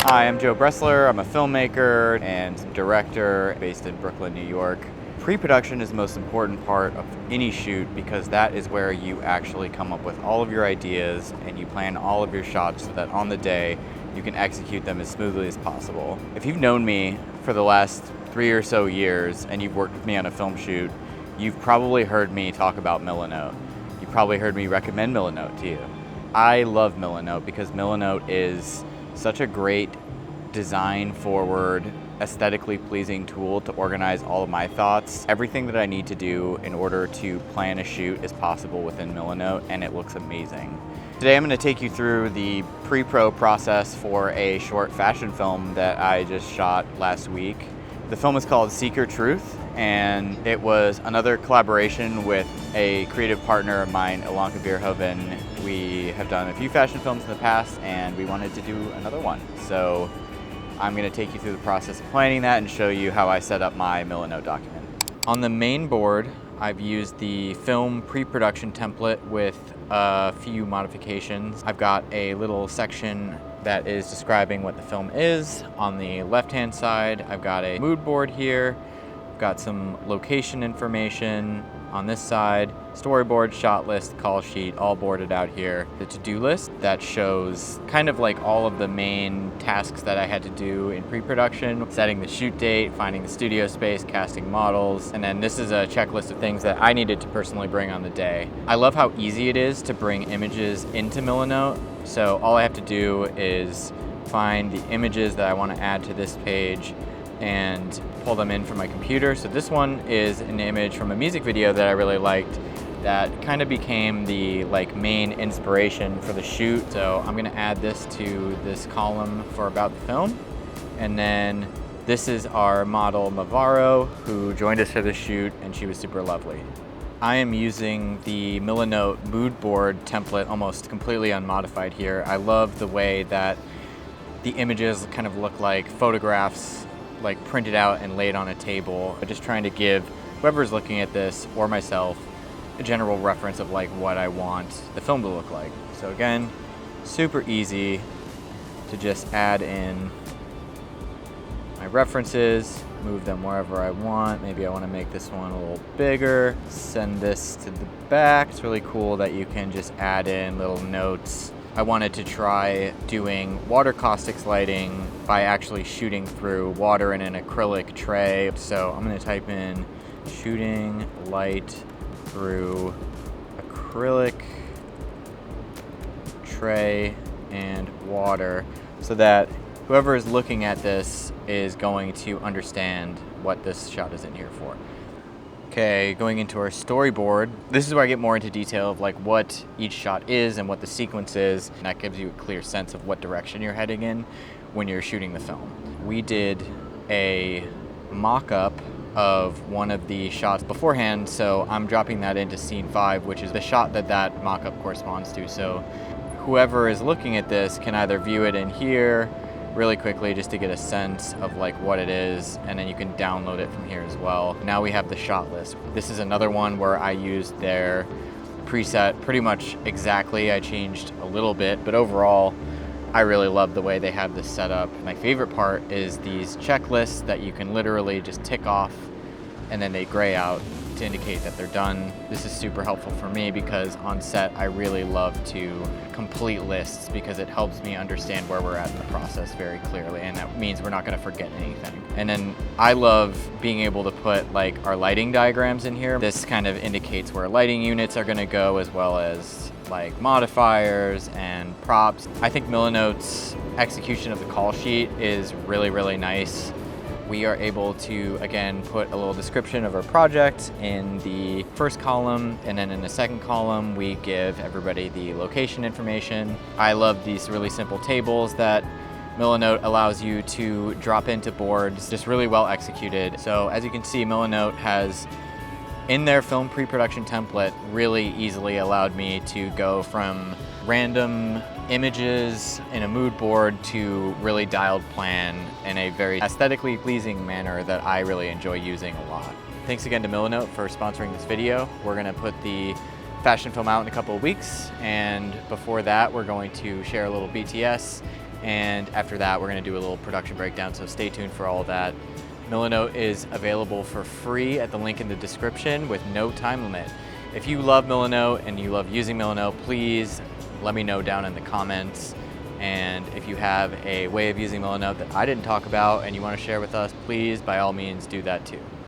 Hi, I'm Joe Bressler. I'm a filmmaker and director based in Brooklyn, New York. Pre-production is the most important part of any shoot because that is where you actually come up with all of your ideas and you plan all of your shots so that on the day you can execute them as smoothly as possible. If you've known me for the last 3 or so years and you've worked with me on a film shoot, you've probably heard me talk about milanote. You've probably heard me recommend milanote to you. I love milanote because milanote is such a great design-forward, aesthetically pleasing tool to organize all of my thoughts. Everything that I need to do in order to plan a shoot is possible within milanote, and it looks amazing. Today I'm going to take you through the pre-pro process for a short fashion film that I just shot last week. The film is called Seek Your Truth, and it was another collaboration with a creative partner of mine, Ilanka Bierhoven. We have done a few fashion films in the past, and we wanted to do another one. So I'm going to take you through the process of planning that and show you how I set up my milanote document. On the main board, I've used the film pre-production template with a few modifications. I've got a little section that is describing what the film is. On the left-hand side, I've got a mood board here. I've got some location information on this side, storyboard, shot list, call sheet, all boarded out here. The to-do list that shows kind of like all of the main tasks that I had to do in pre-production, setting the shoot date, finding the studio space, casting models, and then this is a checklist of things that I needed to personally bring on the day. I love how easy it is to bring images into milanote. So all I have to do is find the images that I want to add to this page and pull them in from my computer. So this one is an image from a music video that I really liked that kind of became the main inspiration for the shoot. So I'm gonna add this to this column for about the film. And then this is our model Mavaro, who joined us for the shoot, and she was super lovely. I am using the milanote mood board template almost completely unmodified here. I love the way that the images kind of look like photographs like printed out and laid on a table, but just trying to give whoever's looking at this or myself a general reference of like what I want the film to look like. So again, super easy to just add in my references, move them wherever I want. Maybe I want to make this one a little bigger, send this to the back. It's really cool that you can just add in little notes. I wanted to try doing water caustics lighting by actually shooting through water in an acrylic tray. So I'm going to type in shooting light through acrylic tray and water so that whoever is looking at this is going to understand what this shot is in here for. Okay, going into our storyboard, this is where I get more into detail of like what each shot is and what the sequence is, and that gives you a clear sense of what direction you're heading in when you're shooting the film. We did a mock-up of one of the shots beforehand, so I'm dropping that into scene 5, which is the shot that that mock-up corresponds to. So whoever is looking at this can either view it in here really quickly just to get a sense of like what it is, and then you can download it from here as well. Now we have the shot list. This is another one where I used their preset pretty much exactly. I changed a little bit, but overall I really love the way they have this set up. My favorite part is these checklists that you can literally just tick off and then they gray out to indicate that they're done. This is super helpful for me because on set I really love to complete lists because it helps me understand where we're at in the process very clearly, and that means we're not going to forget anything. And then I love being able to put like our lighting diagrams in here. This kind of indicates where lighting units are going to go, as well as like modifiers and props. I think milanote's execution of the call sheet is really, really nice. We are able to, again, put a little description of our project in the first column, and then in the second column, we give everybody the location information. I love these really simple tables that milanote allows you to drop into boards, just really well executed. So as you can see, milanote has, in their film pre-production template, really easily allowed me to go from random images in a mood board to really dialed plan in a very aesthetically pleasing manner that I really enjoy using a lot. Thanks again to milanote for sponsoring this video. We're gonna put the fashion film out in a couple of weeks, and before that we're going to share a little BTS And after that, we're gonna do a little production breakdown, so stay tuned for all of that. Milanote is available for free at the link in the description with no time limit. If you love Milanote and you love using Milanote, please let me know down in the comments. And if you have a way of using Milanote that I didn't talk about and you want to share with us, please, by all means, do that too.